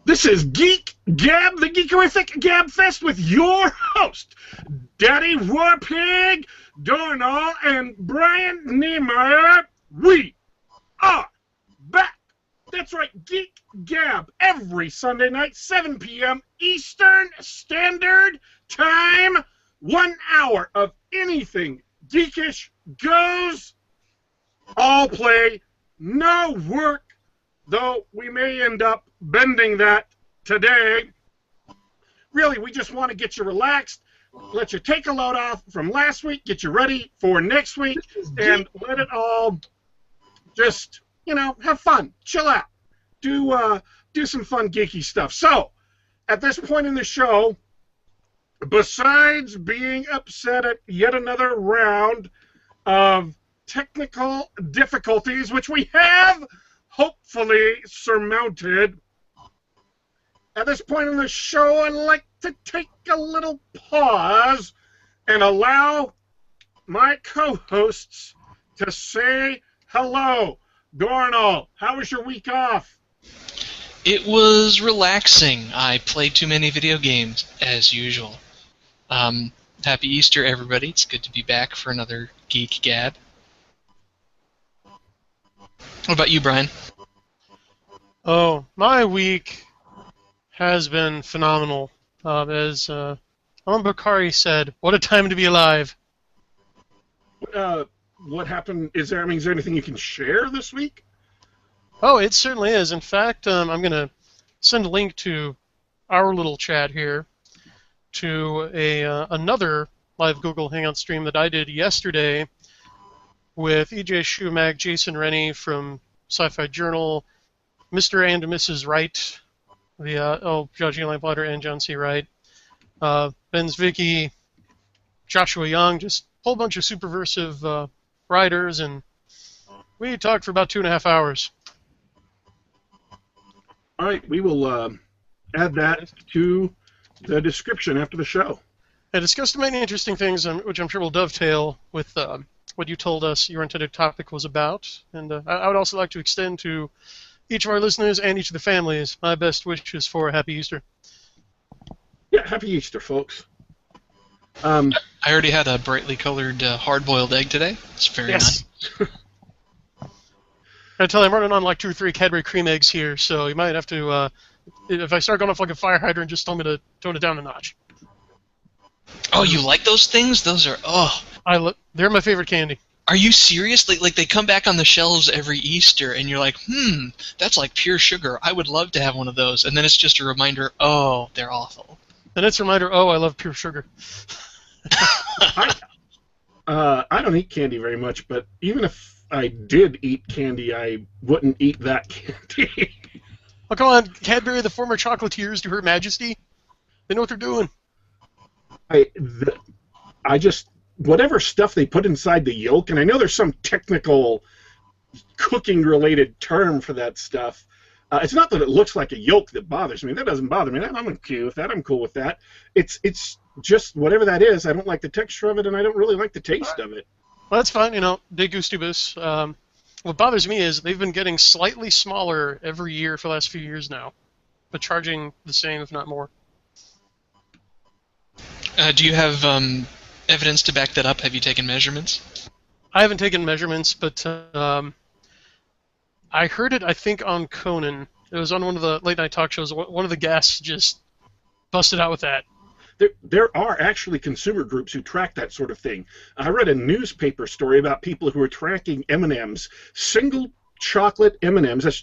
This is Geek Gab, the Geekarific Gabfest with your host, Daddy Warpig, Dorrinal, and Brian Niemeier. We are back. That's right, Geek Gab, every Sunday night, 7 p.m. Eastern Standard Time. 1 hour of anything geekish goes. All play, no work, though we may end up bending that today. Really, we just want to get you relaxed, let you take a load off from last week, get you ready for next week, and let it all just, have fun, chill out, do some fun geeky stuff. So, at this point in the show, besides being upset at yet another round of technical difficulties, which we have hopefully surmounted, at this point in the show, I'd like to take a little pause and allow my co-hosts to say hello. Dorrinal, how was your week off? It was relaxing. I played too many video games, as usual. Happy Easter, everybody. It's good to be back for another Geek Gab. What about you, Brian? Oh, my week has been phenomenal. As Bakari said, what a time to be alive. What happened? Is there anything you can share this week? Oh, it certainly is. In fact, I'm going to send a link to our little chat here to another live Google Hangout stream that I did yesterday with EJ Schumach, Jason Rennie from Sci-Fi Journal, Mr. and Mrs. Wright, Judge Eli Potter and John C. Wright, Ben Zwicky, Joshua Young, just a whole bunch of superversive writers, and we talked for about 2.5 hours. All right, we will add that to the description after the show. I discussed many interesting things, which I'm sure will dovetail with what you told us your intended topic was about. And I would also like to extend to each of our listeners and each of the families my best wishes for a happy Easter. Yeah, happy Easter, folks. I already had a brightly colored hard-boiled egg today. It's very nice. I tell you, I'm running on like 2 or 3 Cadbury cream eggs here, so you might have to, if I start going off like a fire hydrant, just tell me to tone it down a notch. Oh, you like those things? Those are, they're my favorite candy. Are you serious? Like they come back on the shelves every Easter, and you're like, that's like pure sugar. I would love to have one of those. And then it's just a reminder, oh, they're awful. And it's a reminder, oh, I love pure sugar. I don't eat candy very much, but even if I did eat candy, I wouldn't eat that candy. Oh, come on, Cadbury, the former chocolatiers, to Her Majesty. They know what they're doing. I just, whatever stuff they put inside the yolk, and I know there's some technical cooking-related term for that stuff. It's not that it looks like a yolk that bothers me. That doesn't bother me. I'm okay with that. I'm cool with that. It's just whatever that is. I don't like the texture of it, and I don't really like the taste of it. Well, that's fine. De gustibus. What bothers me is they've been getting slightly smaller every year for the last few years now, but charging the same, if not more. Do you have evidence to back that up? Have you taken measurements? I haven't taken measurements, but I heard it, I think, on Conan. It was on one of the late-night talk shows. One of the guests just busted out with that. There are actually consumer groups who track that sort of thing. I read a newspaper story about people who are tracking M&Ms, single chocolate M&Ms.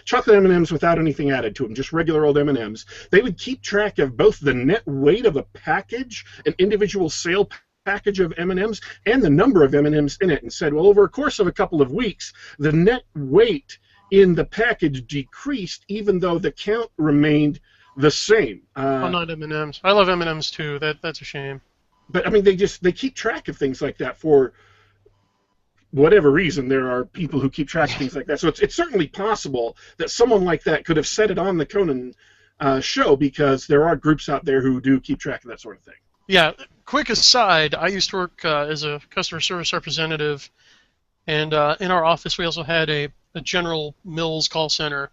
Chocolate M&Ms without anything added to them, just regular old M&Ms. They would keep track of both the net weight of a package, an individual sale package of M&Ms, and the number of M&Ms in it, and said, well, over a course of a couple of weeks, the net weight in the package decreased, even though the count remained the same. Not M&Ms. I love M&Ms too. That's a shame. But they keep track of things like that for whatever reason. There are people who keep track of things like that. So it's certainly possible that someone like that could have said it on the Conan show, because there are groups out there who do keep track of that sort of thing. Yeah. Quick aside, I used to work as a customer service representative, and in our office we also had a General Mills call center.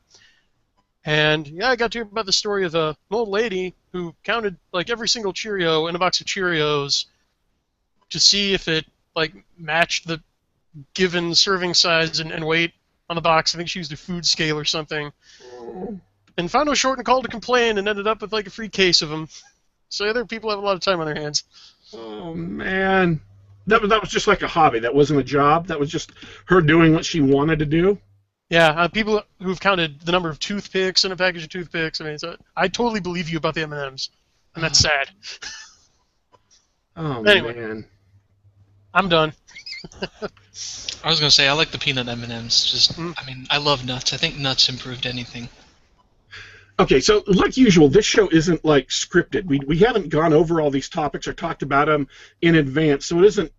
And yeah, I got to hear about the story of an old lady who counted like every single Cheerio in a box of Cheerios to see if it like matched the given serving size and weight on the box. I think she used a food scale or something. And found no short and called to complain and ended up with like a free case of them. So other people have a lot of time on their hands. Oh, man. That was just like a hobby. That wasn't a job. That was just her doing what she wanted to do. Yeah, people who've counted the number of toothpicks in a package of toothpicks. I mean, I totally believe you about the M&Ms, and that's sad. Oh, anyway, man. I'm done. I was going to say, I like the peanut M&Ms. I mean, I love nuts. I think nuts improved anything. Okay, so like usual, this show isn't like scripted. We haven't gone over all these topics or talked about them in advance, so it isn't.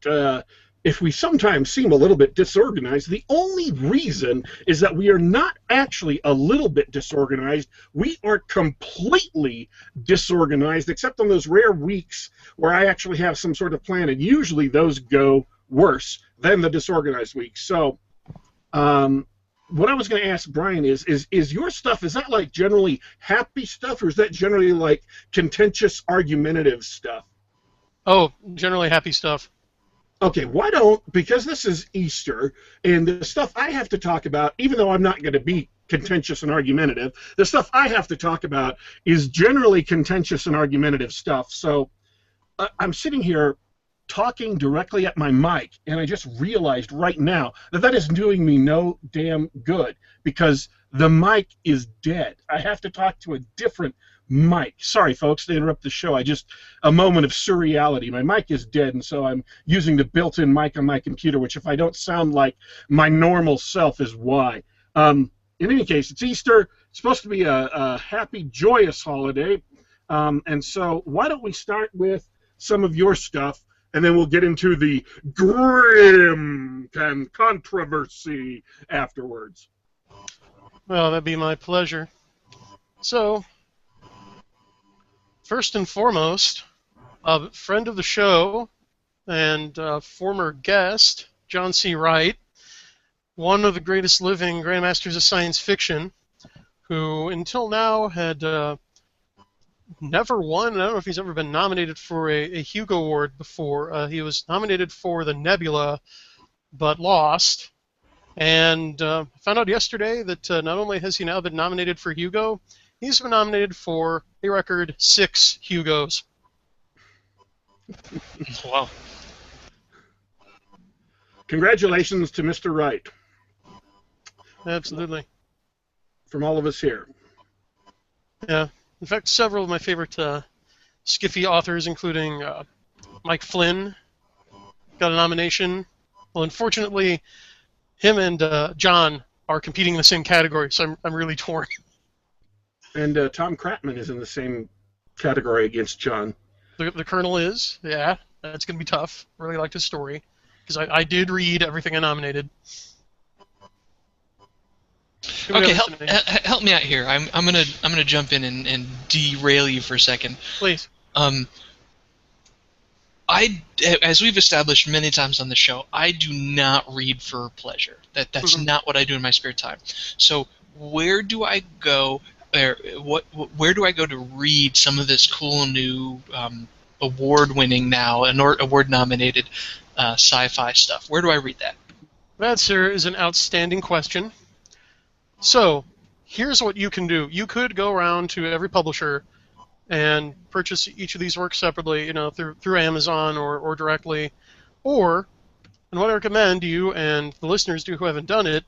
If we sometimes seem a little bit disorganized, the only reason is that we are not actually a little bit disorganized. We are completely disorganized, except on those rare weeks where I actually have some sort of plan, and usually those go worse than the disorganized weeks. So, what I was going to ask Brian is your stuff, is that like generally happy stuff, or is that generally like contentious, argumentative stuff? Oh, generally happy stuff. Okay, why don't, because this is Easter, and the stuff I have to talk about, even though I'm not going to be contentious and argumentative, the stuff I have to talk about is generally contentious and argumentative stuff. So I'm sitting here talking directly at my mic, and I just realized right now that that is doing me no damn good, because the mic is dead. I have to talk to a different mic. Sorry, folks, to interrupt the show. A moment of surreality. My mic is dead, and so I'm using the built-in mic on my computer, which if I don't sound like my normal self is why. In any case, it's Easter. It's supposed to be a happy, joyous holiday, and so why don't we start with some of your stuff, and then we'll get into the grim and controversy afterwards. Well, that'd be my pleasure. So, first and foremost, a friend of the show and former guest, John C. Wright, one of the greatest living Grandmasters of Science Fiction, who until now had never won. I don't know if he's ever been nominated for a Hugo Award before. He was nominated for the Nebula, but lost. And found out yesterday that not only has he now been nominated for Hugo, he's been nominated for a record 6 Hugos. Wow. Congratulations to Mr. Wright. Absolutely. From all of us here. Yeah. In fact, several of my favorite Skiffy authors, including Mike Flynn, got a nomination. Well, unfortunately, him and John are competing in the same category, so I'm really torn. And Tom Kratman is in the same category against John. The Colonel is, yeah. That's going to be tough. Really liked his story, because I did read everything I nominated. Okay, help me out here. I'm gonna jump in and derail you for a second. Please. As we've established many times on the show, I do not read for pleasure. That's not what I do in my spare time. So where do I go? Where do I go to read some of this cool new award-winning now, award-nominated sci-fi stuff? Where do I read that? That, sir, is an outstanding question. So, here's what you can do. You could go around to every publisher and purchase each of these works separately, through Amazon or directly. Or, and what I recommend you and the listeners do who haven't done it,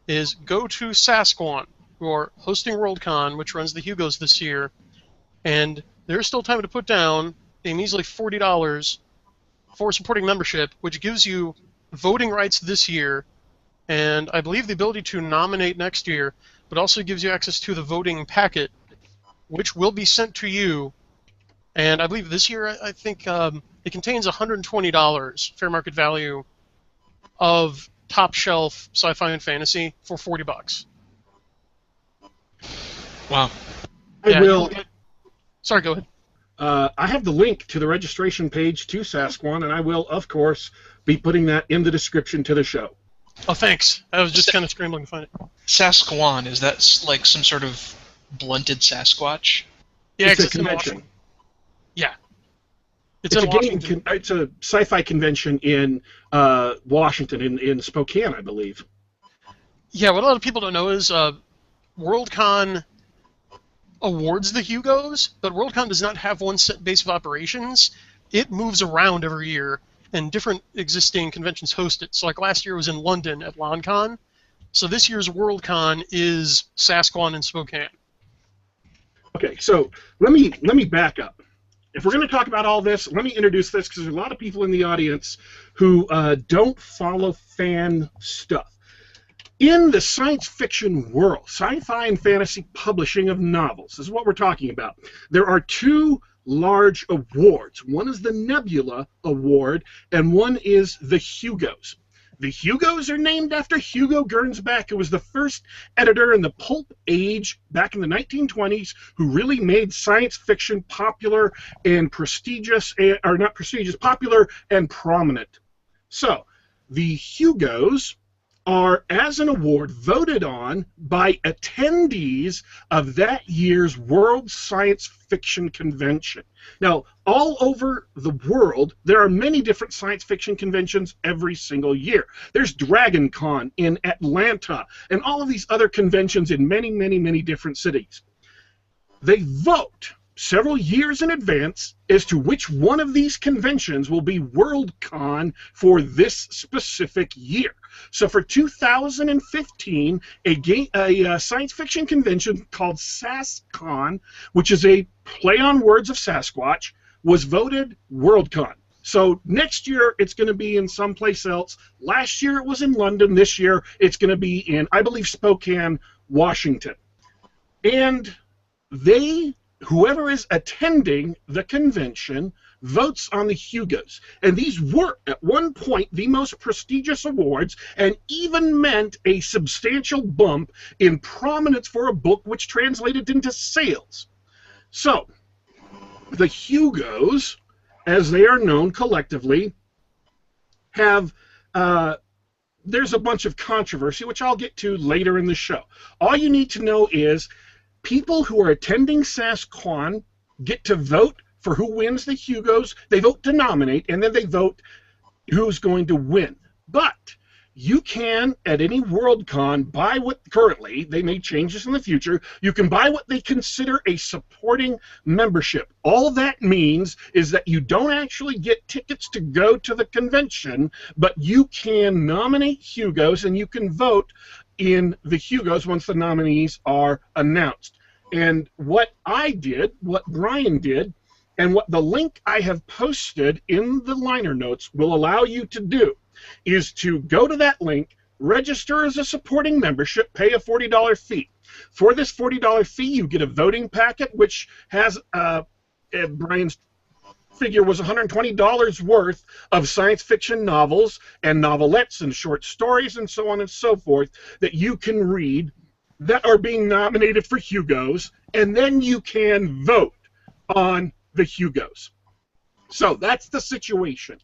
is go to Sasquatch, who are hosting Worldcon, which runs the Hugos this year, and there's still time to put down a measly $40 for supporting membership, which gives you voting rights this year, and I believe the ability to nominate next year, but also gives you access to the voting packet, which will be sent to you. And I believe this year, I think it contains $120 fair market value of top shelf sci-fi and fantasy for $40. Wow. Sorry, go ahead. I have the link to the registration page to Sasquatch, and I will, of course, be putting that in the description to the show. Oh, thanks. I was just kind of scrambling to find it. Sasquatch, is that like some sort of Blunted Sasquatch? Yeah, It's a 'cause in convention. Washington. Yeah. It's It's in a gaming. Washington. It's a sci-fi convention in Washington, in Spokane, I believe. Yeah, what a lot of people don't know is Worldcon awards the Hugos, but Worldcon does not have one set base of operations. It moves around every year, and different existing conventions host it. So like last year was in London at LonCon. So this year's Worldcon is Sasquatch in Spokane. Okay, so let me back up. If we're going to talk about all this, let me introduce this because there's a lot of people in the audience who don't follow fan stuff. In the science fiction world, sci-fi and fantasy publishing of novels is what we're talking about. There are two large awards. One is the Nebula Award, and one is the Hugos. The Hugos are named after Hugo Gernsback, who was the first editor in the pulp age back in the 1920s, who really made science fiction popular and prestigious, or not prestigious, popular and prominent. So, the Hugos are, as an award, voted on by attendees of that year's World Science Fiction Convention. Now, all over the world, there are many different science fiction conventions every single year. There's Dragon Con in Atlanta, and all of these other conventions in many, many, many different cities. They vote several years in advance as to which one of these conventions will be Worldcon for this specific year. So for 2015, a science fiction convention called SasCon, which is a play on words of Sasquatch, was voted Worldcon. So next year it's going to be in someplace else. Last year it was in London. This year it's going to be in, I believe, Spokane, Washington. And whoever is attending the convention votes on the Hugos. And these were, at one point, the most prestigious awards, and even meant a substantial bump in prominence for a book which translated into sales. So, the Hugos, as they are known collectively, have there's a bunch of controversy, which I'll get to later in the show. All you need to know is people who are attending SasCon get to vote for who wins the Hugos. They vote to nominate, and then they vote who's going to win. But you can, at any Worldcon, buy what currently, they may change this in the future, you can buy what they consider a supporting membership. All that means is that you don't actually get tickets to go to the convention, but you can nominate Hugos, and you can vote in the Hugos once the nominees are announced. And what I did, what Brian did, and what the link I have posted in the liner notes will allow you to do is to go to that link, register as a supporting membership, pay a $40 fee. For this $40 fee, you get a voting packet, which has, Brian's figure was $120 worth of science fiction novels and novelettes and short stories and so on and so forth that you can read that are being nominated for Hugos, and then you can vote on the Hugos. So that's the situation.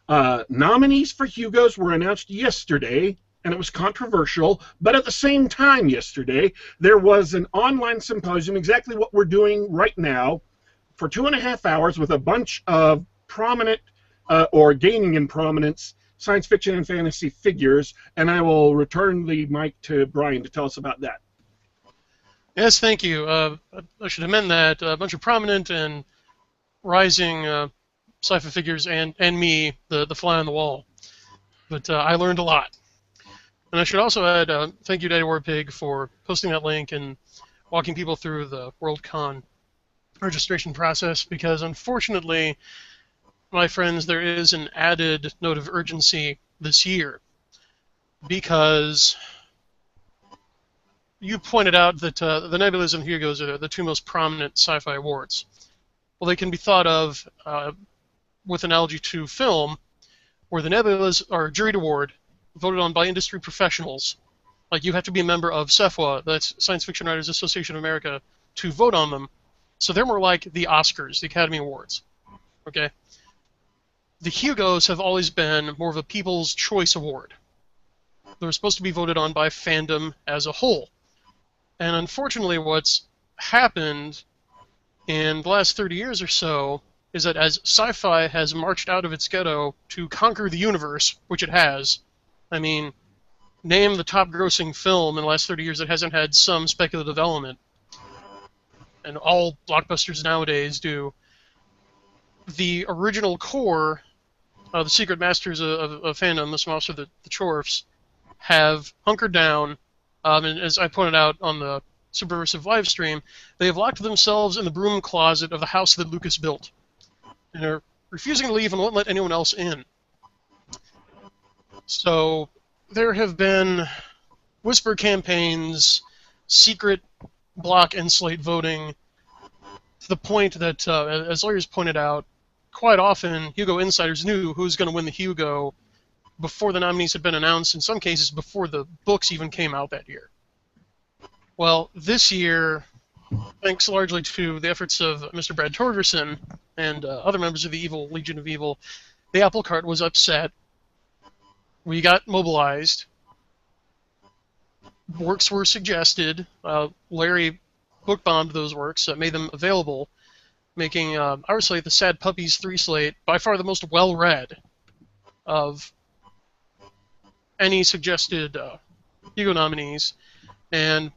Nominees for Hugos were announced yesterday, and it was controversial, but at the same time yesterday, there was an online symposium, exactly what we're doing right now, for 2.5 hours with a bunch of prominent or gaining in prominence science fiction and fantasy figures, and I will return the mic to Brian to tell us about that. Yes, thank you. I should amend that. A bunch of prominent and rising sci-fi figures and me, the fly on the wall. But I learned a lot. And I should also add, thank you, Daddy Warpig, for posting that link and walking people through the Worldcon registration process, because unfortunately, my friends, there is an added note of urgency this year, because you pointed out that the Nebulas and Hugos are the two most prominent sci-fi awards. Well, they can be thought of with analogy to film, where the Nebulas are a juried award voted on by industry professionals. Like, you have to be a member of SFWA, that's Science Fiction Writers Association of America, to vote on them. So they're more like the Oscars, the Academy Awards. Okay? The Hugos have always been more of a People's Choice Award. They're supposed to be voted on by fandom as a whole. And unfortunately, what's happened in the last 30 years or so is that as sci-fi has marched out of its ghetto to conquer the universe, which it has, I mean, name the top-grossing film in the last 30 years that hasn't had some speculative element. And all blockbusters nowadays do. The original core, the secret masters of fandom, the Smoths or the Chorfs, have hunkered down, and as I pointed out on the Subversive live stream, they have locked themselves in the broom closet of the house that Lucas built, and are refusing to leave and won't let anyone else in. So there have been whisper campaigns, secret block and slate voting, to the point that, as lawyers pointed out, quite often Hugo insiders knew who was going to win the Hugo before the nominees had been announced, in some cases before the books even came out that year. Well, this year, thanks largely to the efforts of Mr. Brad Torgerson and other members of the Evil Legion of Evil, the apple cart was upset. We got mobilized. Works were suggested. Larry book-bombed those works, made them available, making our slate, the Sad Puppies 3 slate, by far the most well-read of any suggested Hugo nominees, and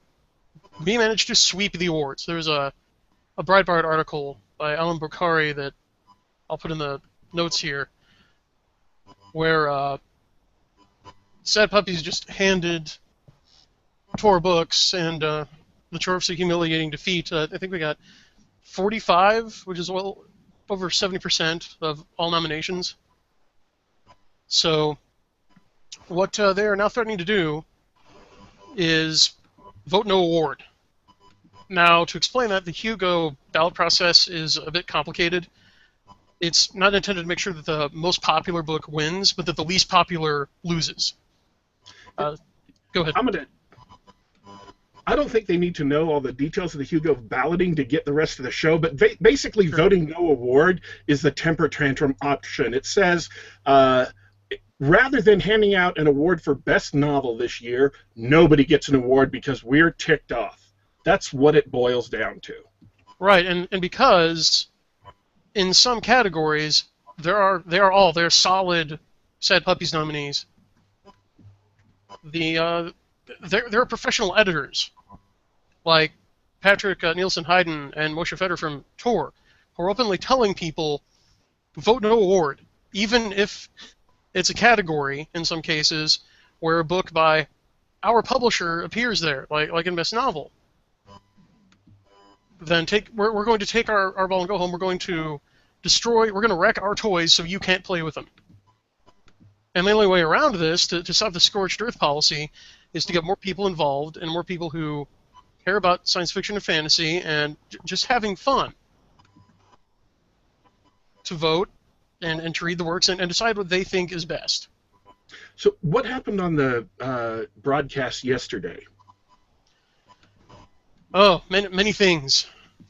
we managed to sweep the awards. There's a Breitbart article by Alan Bokhari that I'll put in the notes here, where Sad Puppies just handed Tor books and the Chorfs a humiliating defeat. I think we got 45, which is well over 70% of all nominations. So what they are now threatening to do is vote no award. Now, to explain that, the Hugo ballot process is a bit complicated. It's not intended to make sure that the most popular book wins, but that the least popular loses. Go ahead. I don't think they need to know all the details of the Hugo balloting to get the rest of the show, but basically voting no award is the temper tantrum option. It says, rather than handing out an award for best novel this year, nobody gets an award because we're ticked off. That's what it boils down to. Right, and because in some categories they're solid Sad Puppies nominees. There are professional editors like Patrick Nielsen Hayden and Moshe Feder from Tor, who are openly telling people, vote no award, even if it's a category, in some cases, where a book by our publisher appears there, like in Best Novel. Then we're going to take our ball and go home. We're going to we're going to wreck our toys so you can't play with them. And the only way around this, to stop the scorched earth policy, is to get more people involved and more people who care about science fiction and fantasy and just having fun to vote and to read the works and decide what they think is best. So what happened on the broadcast yesterday? Oh, many things.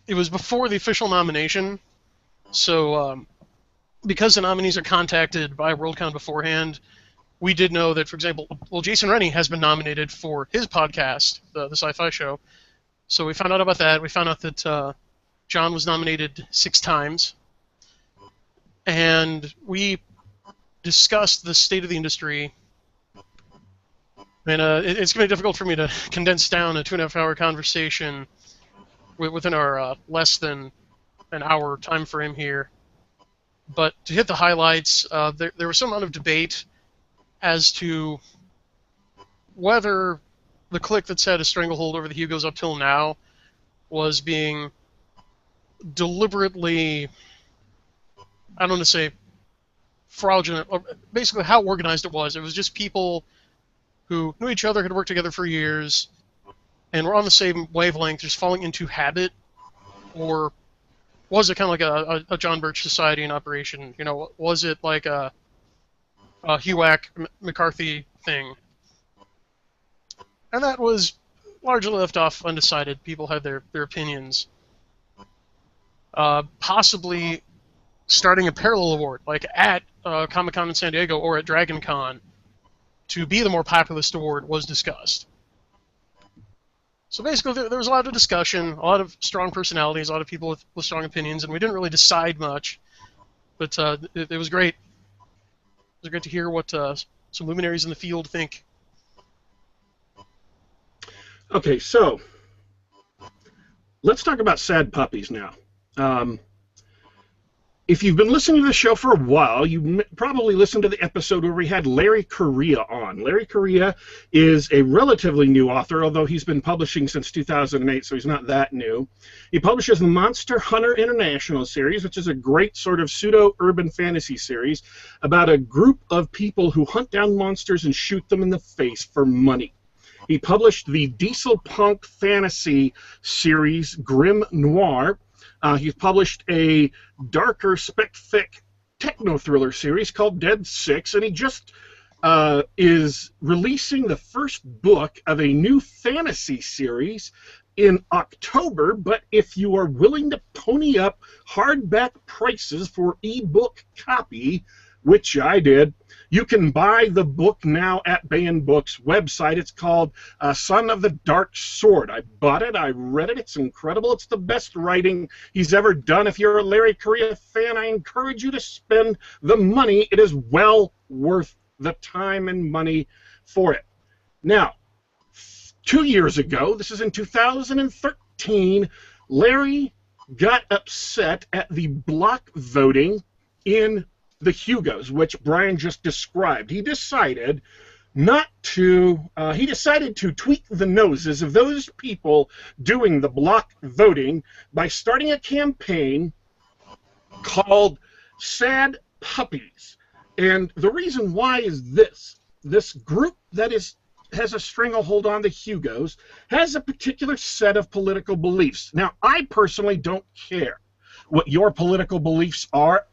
It was before the official nomination, so because the nominees are contacted by Worldcon beforehand, we did know that, for example, Jason Rennie has been nominated for his podcast, the Sci-Fi Show. So we found out about that. We found out that John was nominated 6 times. And we discussed the state of the industry. And it's going to be difficult for me to condense down a 2.5-hour conversation within our less than an hour time frame here. But to hit the highlights, there was some amount of debate as to whether the clique that's had a stranglehold over the Hugos up till now was being deliberately, I don't want to say fraudulent, or basically how organized it was. It was just people who knew each other, had worked together for years, and were on the same wavelength, just falling into habit, or was it kind of like a John Birch Society in operation? You know, was it like a HUAC McCarthy thing? And that was largely left off undecided. People had their opinions. Possibly starting a parallel award, like at Comic-Con in San Diego or at Dragon Con, to be the more populist award was discussed. So basically, there was a lot of discussion, a lot of strong personalities, a lot of people with strong opinions, and we didn't really decide much. But it was great. It was great to hear what some luminaries in the field think. Okay, so let's talk about sad puppies now. If you've been listening to the show for a while, you probably listened to the episode where we had Larry Correia on. Larry Correia is a relatively new author, although he's been publishing since 2008, so he's not that new. He publishes the Monster Hunter International series, which is a great sort of pseudo-urban fantasy series about a group of people who hunt down monsters and shoot them in the face for money. He published the Diesel Punk fantasy series, Grim Noir. He's published a darker, spec-fic techno-thriller series called Dead Six, and he just is releasing the first book of a new fantasy series in October, but if you are willing to pony up hardback prices for ebook copy, which I did, you can buy the book now at Baen Books' website. It's called Son of the Dark Sword. I bought it. I read it. It's incredible. It's the best writing he's ever done. If you're a Larry Correia fan, I encourage you to spend the money. It is well worth the time and money for it. Now, 2 years ago, this is in 2013, Larry got upset at the block voting in the Hugos, which Brian just described. He decided to tweak the noses of those people doing the block voting by starting a campaign called Sad Puppies. And the reason why is this group that has a stranglehold on the Hugos has a particular set of political beliefs. Now, I personally don't care what your political beliefs are,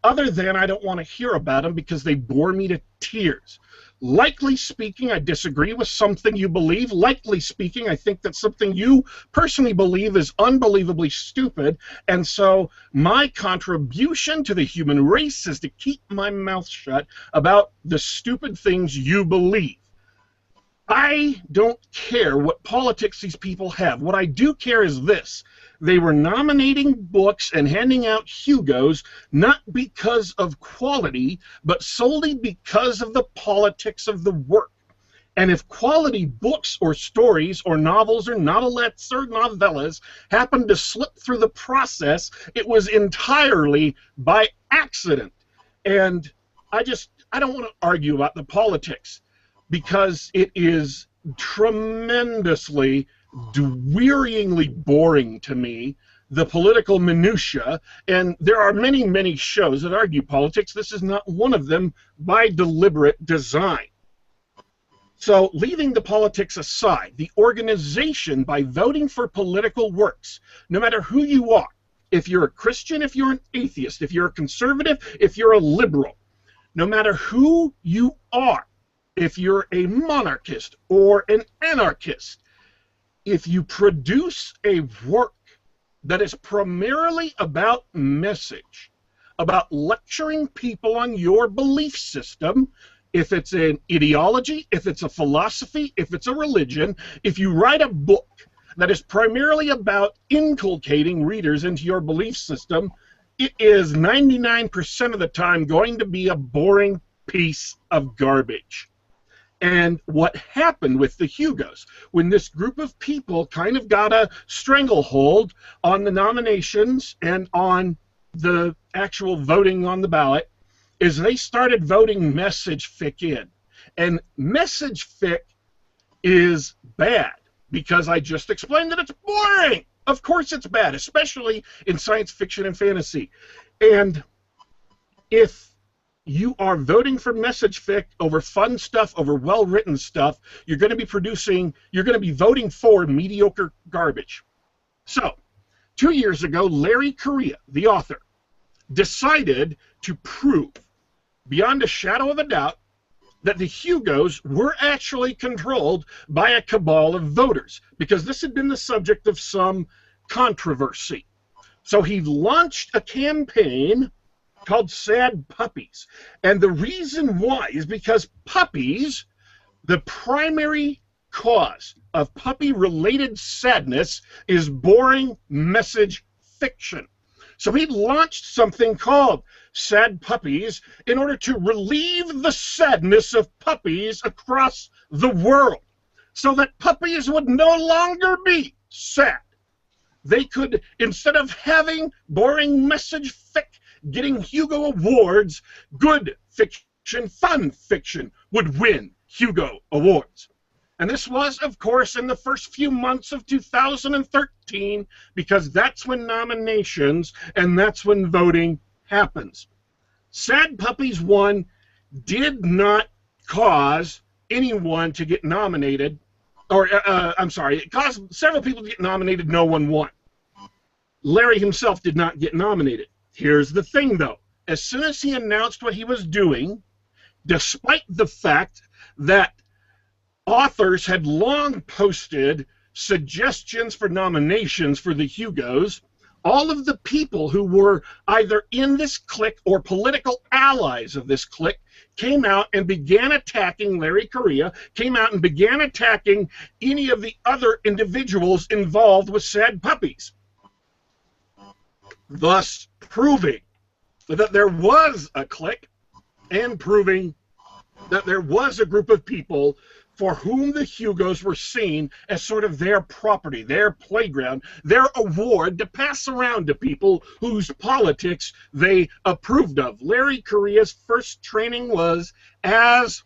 other than I don't want to hear about them because they bore me to tears. Likely speaking, I disagree with something you believe. Likely speaking, I think that something you personally believe is unbelievably stupid, and so my contribution to the human race is to keep my mouth shut about the stupid things you believe. I don't care what politics these people have. What I do care is this. They were nominating books and handing out Hugos not because of quality, but solely because of the politics of the work. And if quality books or stories or novels or novelettes or novellas happened to slip through the process, it was entirely by accident. And I don't want to argue about the politics because it is tremendously, wearyingly boring to me, the political minutia, and there are many, many shows that argue politics. This is not one of them by deliberate design. So, leaving the politics aside, the organization, by voting for political works, no matter who you are, if you're a Christian, if you're an atheist, if you're a conservative, if you're a liberal, no matter who you are, if you're a monarchist or an anarchist, if you produce a work that is primarily about message, about lecturing people on your belief system, if it's an ideology, if it's a philosophy, if it's a religion, if you write a book that is primarily about inculcating readers into your belief system, it is 99% of the time going to be a boring piece of garbage. And what happened with the Hugos, when this group of people kind of got a stranglehold on the nominations and on the actual voting on the ballot, is they started voting message fic in. And message fic is bad, because I just explained that it's boring. Of course it's bad, especially in science fiction and fantasy. And if you are voting for message fic over fun stuff, over well-written stuff, you're going to be voting for mediocre garbage. So, 2 years ago, Larry Correia, the author, decided to prove, beyond a shadow of a doubt, that the Hugos were actually controlled by a cabal of voters, because this had been the subject of some controversy. So he launched a campaign called Sad Puppies. And the reason why is because puppies, the primary cause of puppy-related sadness is boring message fiction. So he launched something called Sad Puppies in order to relieve the sadness of puppies across the world, so that puppies would no longer be sad. They could, instead of having boring message fic getting Hugo Awards, good fiction, fun fiction would win Hugo Awards. And this was, of course, in the first few months of 2013, because that's when nominations and that's when voting happens. Sad Puppies 1 did not cause anyone to get nominated, or, I'm sorry, it caused several people to get nominated, no one won. Larry himself did not get nominated. Here's the thing, though. As soon as he announced what he was doing, despite the fact that authors had long posted suggestions for nominations for the Hugos, all of the people who were either in this clique or political allies of this clique came out and began attacking Larry Correia, came out and began attacking any of the other individuals involved with Sad Puppies, thus proving that there was a clique and proving that there was a group of people for whom the Hugos were seen as sort of their property, their playground, their award to pass around to people whose politics they approved of. Larry Correia's first training was as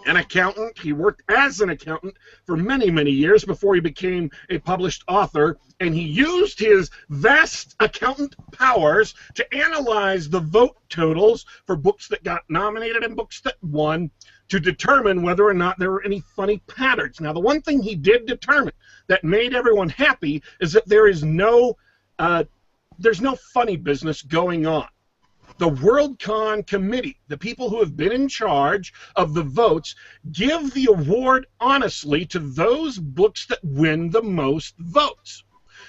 an accountant. He worked as an accountant for many, many years before he became a published author, and he used his vast accountant powers to analyze the vote totals for books that got nominated and books that won to determine whether or not there were any funny patterns. Now, the one thing he did determine that made everyone happy is that there's no funny business going on. The WorldCon committee, the people who have been in charge of the votes, give the award honestly to those books that win the most votes.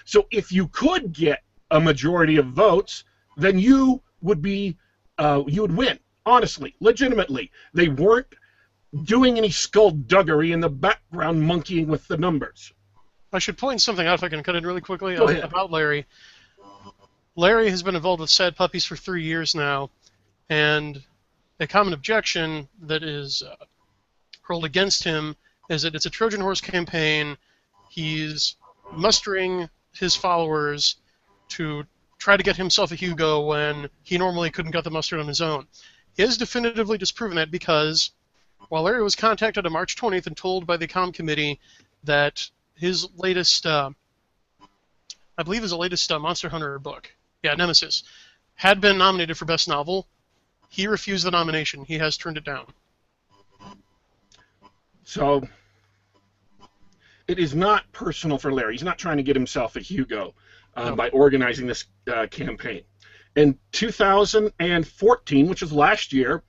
So if you could get a majority of votes, then you would be you would win, honestly, legitimately. They weren't doing any skullduggery in the background, monkeying with the numbers. I should point something out if I can cut in really quickly ahead. About Larry. Larry has been involved with Sad Puppies for 3 years now, and a common objection that is hurled against him is that it's a Trojan horse campaign. He's mustering his followers to try to get himself a Hugo when he normally couldn't get the mustard on his own. He has definitively disproven that because while Larry was contacted on March 20th and told by the comm committee that his latest, I believe his latest Monster Hunter book, Nemesis, had been nominated for Best Novel, he refused the nomination. He has turned it down. So it is not personal for Larry. He's not trying to get himself a Hugo by organizing this campaign. In 2014, which was last year,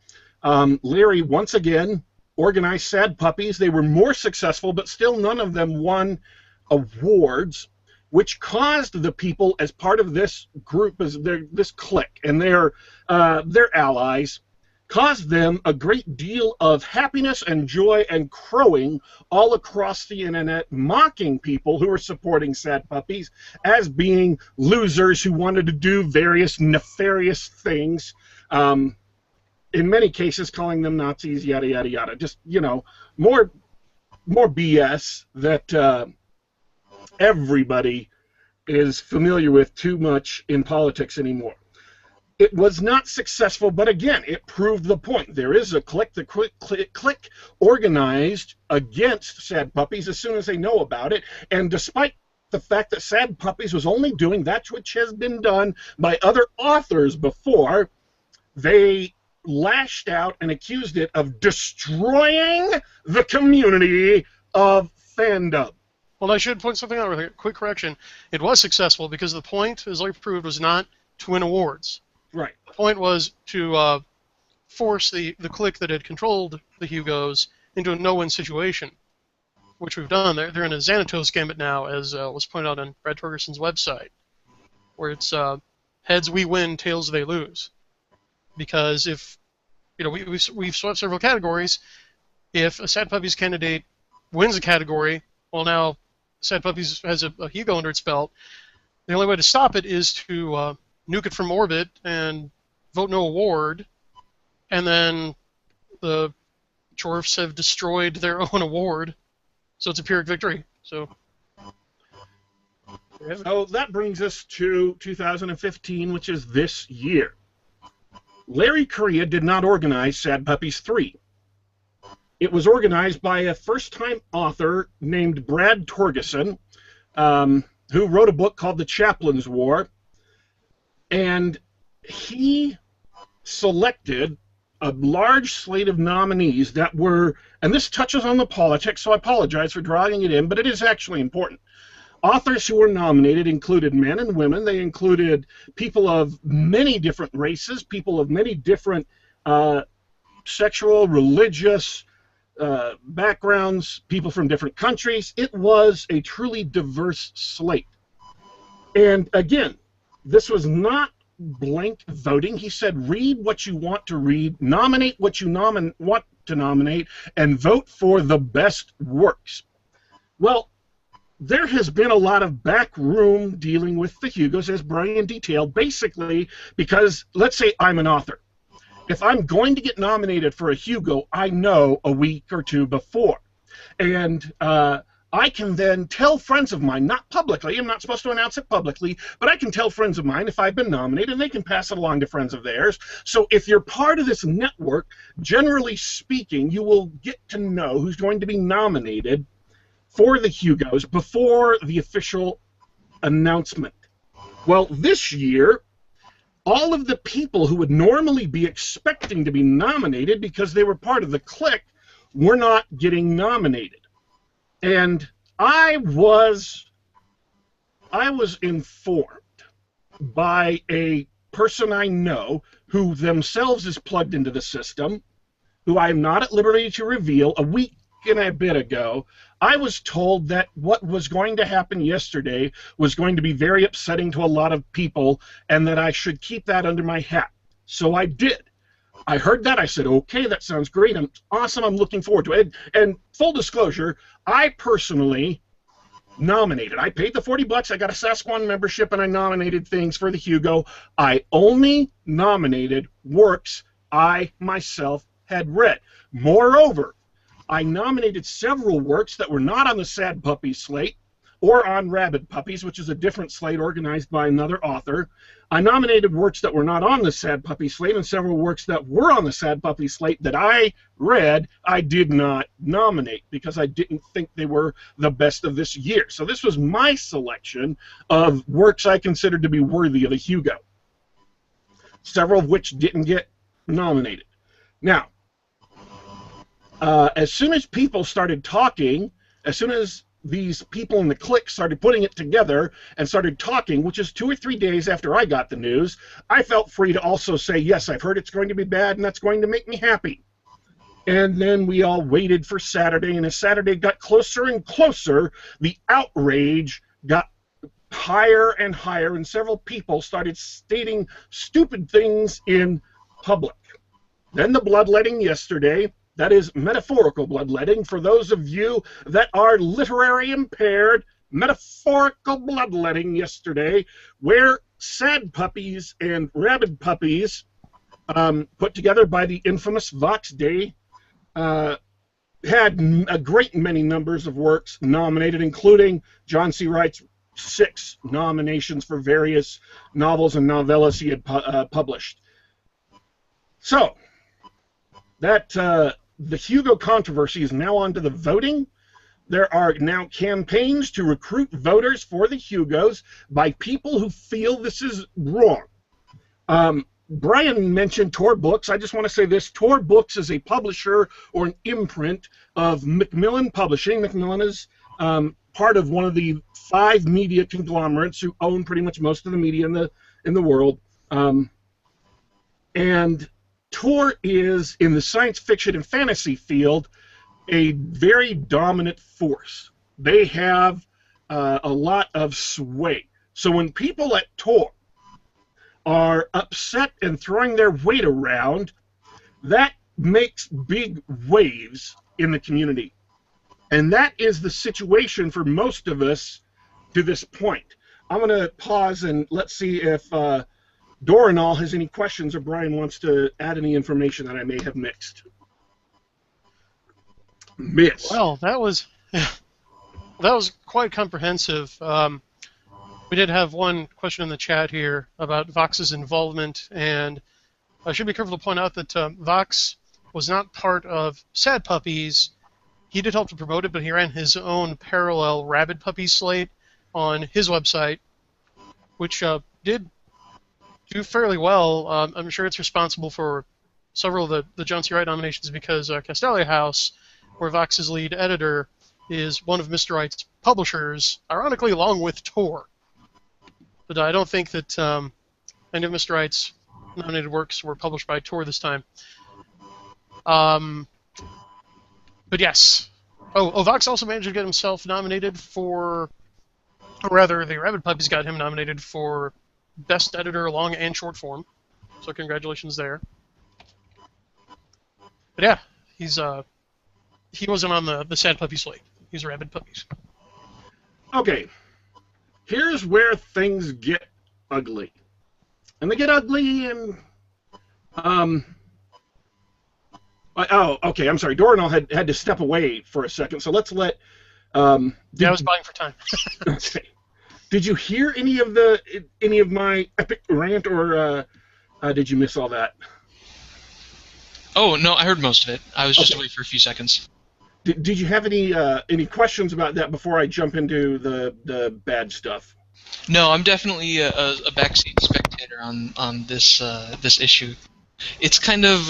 Larry once again organized Sad Puppies. They were more successful, but still none of them won awards, which caused the people as part of this group, as this clique and their allies, caused them a great deal of happiness and joy and crowing all across the internet, mocking people who were supporting Sad Puppies as being losers who wanted to do various nefarious things. In many cases, calling them Nazis, yada, yada, yada. Just, more BS that everybody is familiar with too much in politics anymore. It was not successful, but again, it proved the point. There is a clique, the clique organized against Sad Puppies as soon as they know about it, and despite the fact that Sad Puppies was only doing that which has been done by other authors before, they lashed out and accused it of destroying the community of fandom. Well, I should point something out with a quick correction. It was successful because the point, as Larry proved, was not to win awards. Right. The point was to force the clique that had controlled the Hugos into a no-win situation, which we've done. They're in a Xanatos gambit now, as was pointed out on Brad Torgerson's website, where it's heads we win, tails they lose. Because if, we've swept several categories, if a Sad Puppies candidate wins a category, well, now Sad Puppies has a Hugo under its belt. The only way to stop it is to nuke it from orbit and vote no award, and then the Chorfs have destroyed their own award, so it's a Pyrrhic victory. So that brings us to 2015, which is this year. Larry Correia did not organize Sad Puppies 3. It was organized by a first-time author named Brad Torgeson, who wrote a book called The Chaplain's War, and he selected a large slate of nominees that were, and this touches on the politics, so I apologize for drawing it in, but it is actually important. Authors who were nominated included men and women. They included people of many different races, people of many different sexual, religious backgrounds, people from different countries. It was a truly diverse slate. And again, this was not blank voting. He said, read what you want to read, nominate what you want to nominate, and vote for the best works. Well, there has been a lot of backroom dealing with the Hugos, as Brian detailed, basically because, let's say I'm an author. If I'm going to get nominated for a Hugo, I know a week or two before. And I can then tell friends of mine, not publicly, I'm not supposed to announce it publicly, but I can tell friends of mine if I've been nominated, and they can pass it along to friends of theirs. So if you're part of this network, generally speaking, you will get to know who's going to be nominated for the Hugos before the official announcement. Well, this year, all of the people who would normally be expecting to be nominated because they were part of the clique were not getting nominated. And I was informed by a person I know who themselves is plugged into the system, who I am not at liberty to reveal. A week and a bit ago, I was told that what was going to happen yesterday was going to be very upsetting to a lot of people and that I should keep that under my hat. So I did. I heard that. I said, okay, that sounds great. I'm awesome. I'm looking forward to it. And full disclosure, I personally nominated. I paid the $40. I got a Sasquatch membership, and I nominated things for the Hugo. I only nominated works I myself had read. Moreover, I nominated several works that were not on the Sad Puppies slate or on Rabid Puppies, which is a different slate organized by another author. I nominated works that were not on the Sad Puppies slate, and several works that were on the Sad Puppies slate that I read, I did not nominate because I didn't think they were the best of this year. So this was my selection of works I considered to be worthy of a Hugo, several of which didn't get nominated. Now, as soon as people started talking, as soon as these people in the clique started putting it together and started talking, which is 2 or 3 days after I got the news, I felt free to also say, yes, I've heard it's going to be bad, and that's going to make me happy. And then we all waited for Saturday, and as Saturday got closer and closer, the outrage got higher and higher, and several people started stating stupid things in public. Then the bloodletting yesterday. That is metaphorical bloodletting. For those of you that are literary impaired, metaphorical bloodletting yesterday, where Sad Puppies and Rabid Puppies, put together by the infamous Vox Day, had a great many numbers of works nominated, including John C. Wright's 6 nominations for various novels and novellas he had published. So, that the Hugo controversy is now on to the voting. There are now campaigns to recruit voters for the Hugos by people who feel this is wrong. Brian mentioned Tor Books. I just want to say this. Tor Books is a publisher or an imprint of Macmillan Publishing. Macmillan is part of one of the 5 media conglomerates who own pretty much most of the media in the world. And Tor is, in the science fiction and fantasy field, a very dominant force. They have a lot of sway. So when people at Tor are upset and throwing their weight around, that makes big waves in the community. And that is the situation for most of us to this point. I'm going to pause and let's see if Dorrinal has any questions or Brian wants to add any information that I may have mixed. Well, that was quite comprehensive. We did have one question in the chat here about Vox's involvement, and I should be careful to point out that Vox was not part of Sad Puppies. He did help to promote it, but he ran his own parallel Rabid Puppies slate on his website, which did do fairly well. I'm sure it's responsible for several of the John C. Wright nominations because Castalia House, where Vox's lead editor is one of Mr. Wright's publishers, ironically along with Tor. But I don't think that any of Mr. Wright's nominated works were published by Tor this time. But yes. Oh, Vox also managed to get himself nominated for, or rather, the Rabid Puppies got him nominated for Best Editor, Long and Short Form. So congratulations there. But yeah, he wasn't on the Sad Puppy slate. He's Rabid Puppies. Okay. Here's where things get ugly. And they get ugly and... oh, okay, I'm sorry. Dorrinal had to step away for a second, so let's let... yeah, I was buying for time. Okay. Did you hear any of my epic rant, or did you miss all that? Oh, no, I heard most of it. I was just away for a few seconds. Did you have any questions about that before I jump into the bad stuff? No, I'm definitely a backseat spectator on this this issue. It's kind of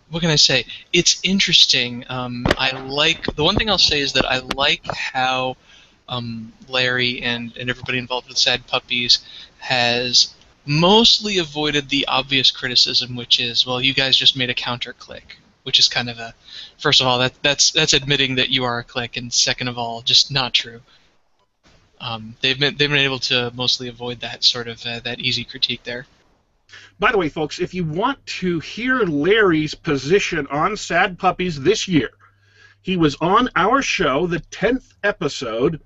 what can I say? It's interesting. I like the one thing I'll say is that I like how Larry and everybody involved with Sad Puppies has mostly avoided the obvious criticism, which is, well, you guys just made a counter click, which is kind of a, first of all, that's admitting that you are a click, and second of all, just not true. They've been able to mostly avoid that sort of that easy critique there. By the way, folks, if you want to hear Larry's position on Sad Puppies this year, he was on our show. The 10th episode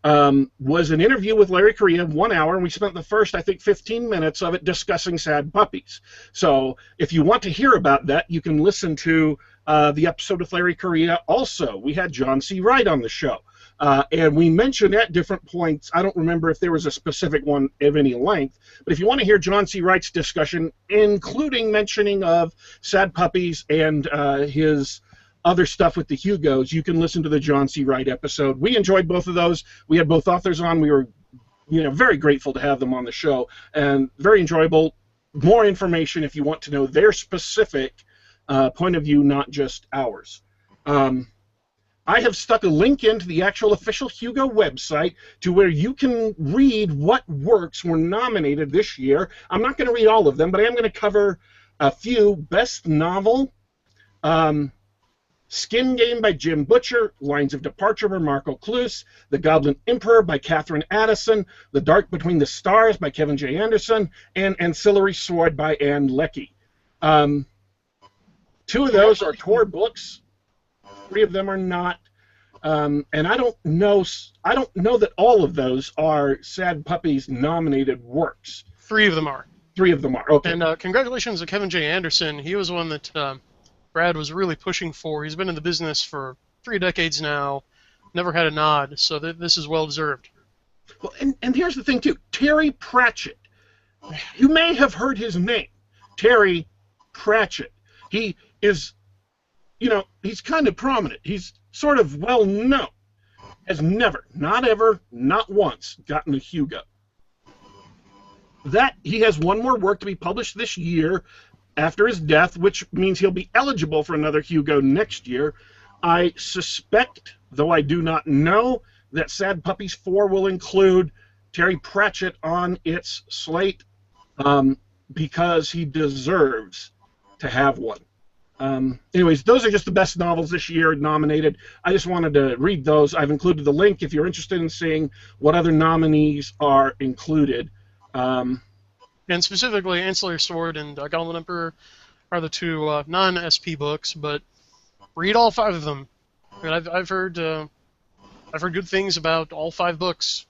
was an interview with Larry Correia, 1 hour, and we spent the first, I think, 15 minutes of it discussing Sad Puppies. So if you want to hear about that, you can listen to the episode with Larry Correia. Also, we had John C. Wright on the show. And we mentioned at different points, I don't remember if there was a specific one of any length, but if you want to hear John C. Wright's discussion, including mentioning of Sad Puppies and his other stuff with the Hugos, you can listen to the John C. Wright episode. We enjoyed both of those. We had both authors on. We were very grateful to have them on the show, and very enjoyable. More information if you want to know their specific point of view, not just ours. I have stuck a link into the actual official Hugo website to where you can read what works were nominated this year. I'm not going to read all of them, but I am going to cover a few. Best Novel, Skin Game by Jim Butcher, Lines of Departure by Marco Cluse, The Goblin Emperor by Catherine Addison, The Dark Between the Stars by Kevin J. Anderson, and Ancillary Sword by Ann Leckie. Two of those are Tor books. 3 of them are not, and I don't know that all of those are Sad Puppies nominated works. 3 of them are. 3 of them are. Okay. And congratulations to Kevin J. Anderson. He was one that Brad was really pushing for. He's been in the business for 3 decades now, never had a nod, so this is well deserved. Well, and here's the thing too, Terry Pratchett. You may have heard his name, Terry Pratchett. He is. He's kind of prominent. He's sort of well known. Has never, not ever, not once gotten a Hugo. That he has one more work to be published this year after his death, which means he'll be eligible for another Hugo next year. I suspect, though I do not know, that Sad Puppies 4 will include Terry Pratchett on its slate because he deserves to have one. Anyways, those are just the best novels this year nominated. I just wanted to read those. I've included the link if you're interested in seeing what other nominees are included. And specifically, Ancillary Sword and Goblin Emperor are the 2 non-SP books, but read all 5 of them. And I've heard good things about all 5 books,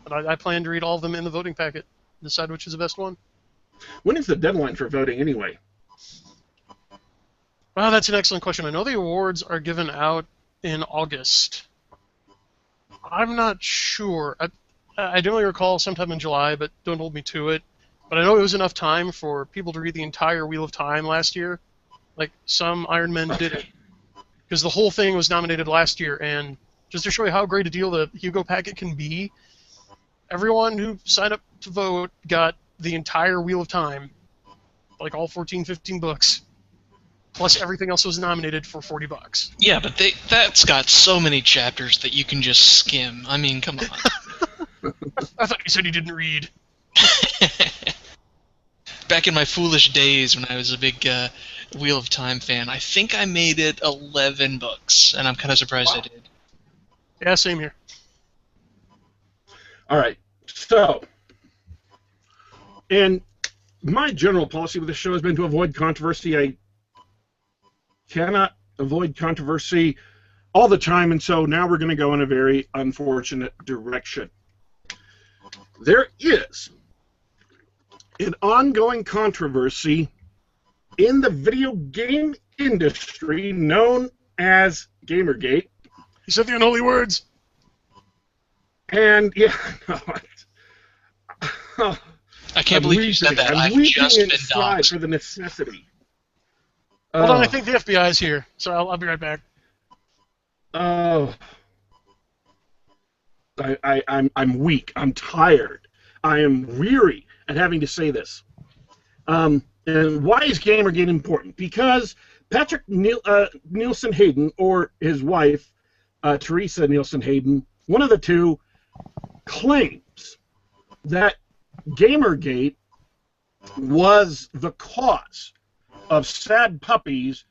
but I plan to read all of them in the voting packet. Decide which is the best one. When is the deadline for voting anyway? Well, that's an excellent question. I know the awards are given out in August. I'm not sure. I don't really recall sometime in July, but don't hold me to it. But I know it was enough time for people to read the entire Wheel of Time last year. Like, some Iron Men did it. Because the whole thing was nominated last year, and just to show you how great a deal the Hugo packet can be, everyone who signed up to vote got the entire Wheel of Time, like all 14, 15 books, plus everything else was nominated for $40. Yeah, but that's got so many chapters that you can just skim. I mean, come on. I thought you said you didn't read. Back in my foolish days when I was a big Wheel of Time fan, I think I made it 11 books, and I'm kind of surprised I did. Yeah, same here. All right. So, and my general policy with the show has been to avoid controversy. I cannot avoid controversy all the time, and so now we're going to go in a very unfortunate direction. There is an ongoing controversy in the video game industry known as Gamergate. You said the unholy words. And, yeah, no, I can't believe you said that. I've just been doxxed. For the necessity. Hold on, I think the FBI is here. So I'll be right back. I'm weak. I'm tired. I am weary at having to say this. And why is Gamergate important? Because Patrick Nielsen Hayden, or his wife, Teresa Nielsen Hayden, one of the two, claims that Gamergate was the cause of Sad Puppies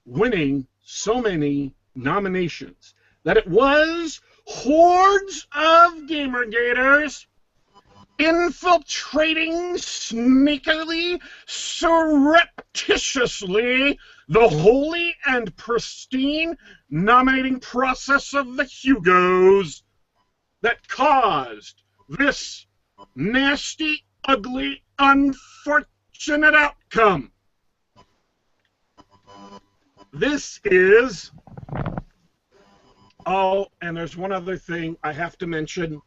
winning so many nominations. That it was hordes of Gamergaters infiltrating sneakily, surreptitiously, the holy and pristine nominating process of the Hugos that caused this nasty, ugly, unfortunate outcome. This is... Oh, and there's one other thing I have to mention,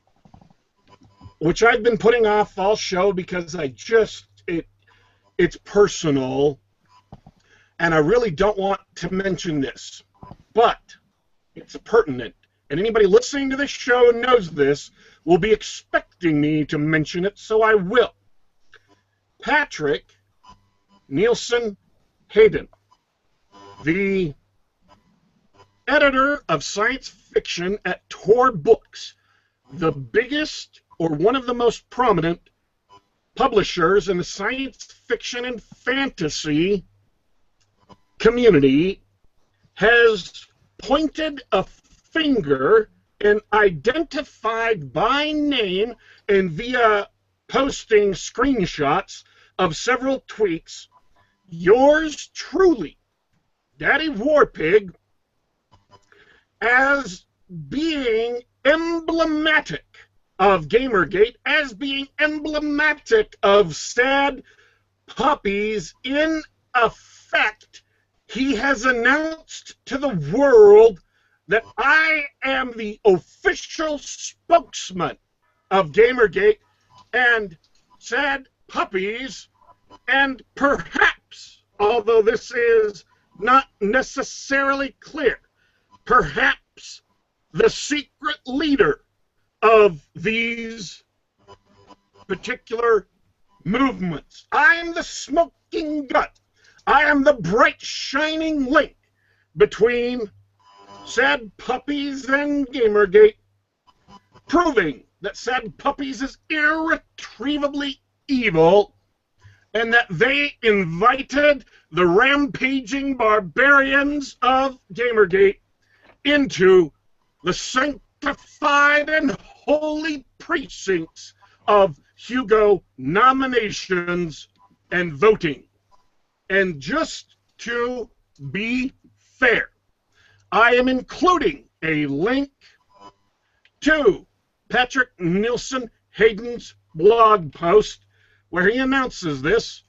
which I've been putting off all show because it's personal, and I really don't want to mention this, but it's pertinent, and anybody listening to this show knows this will be expecting me to mention it, so I will. Patrick Nielsen Hayden, the editor of science fiction at Tor Books, the biggest or one of the most prominent publishers in the science fiction and fantasy community, has pointed a finger and identified by name and via posting screenshots of several tweets yours truly, Daddy Warpig, as being emblematic of Gamergate, as being emblematic of Sad Puppies. In effect, he has announced to the world that I am the official spokesman of Gamergate and Sad Puppies, and perhaps, although this is not necessarily clear, perhaps the secret leader of these particular movements. I am the smoking gun. I am the bright, shining link between Sad Puppies and Gamergate, proving that Sad Puppies is irretrievably evil and that they invited the rampaging barbarians of Gamergate into the sanctified and holy precincts of Hugo nominations and voting. And just to be fair, I am including a link to Patrick Nielsen Hayden's blog post where he announces this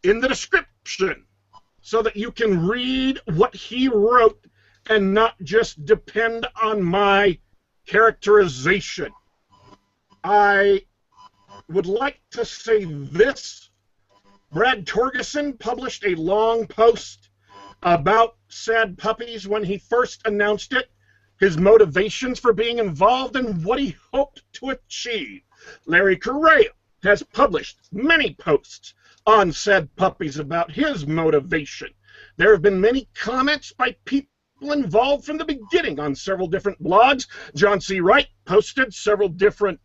in the description so that you can read what he wrote and not just depend on my characterization. I would like to say this. Brad Torgerson published a long post about Sad Puppies when he first announced it, his motivations for being involved, and what he hoped to achieve. Larry Correia has published many posts on Sad Puppies about his motivation. There have been many comments by people involved from the beginning on several different blogs. John C. Wright posted several different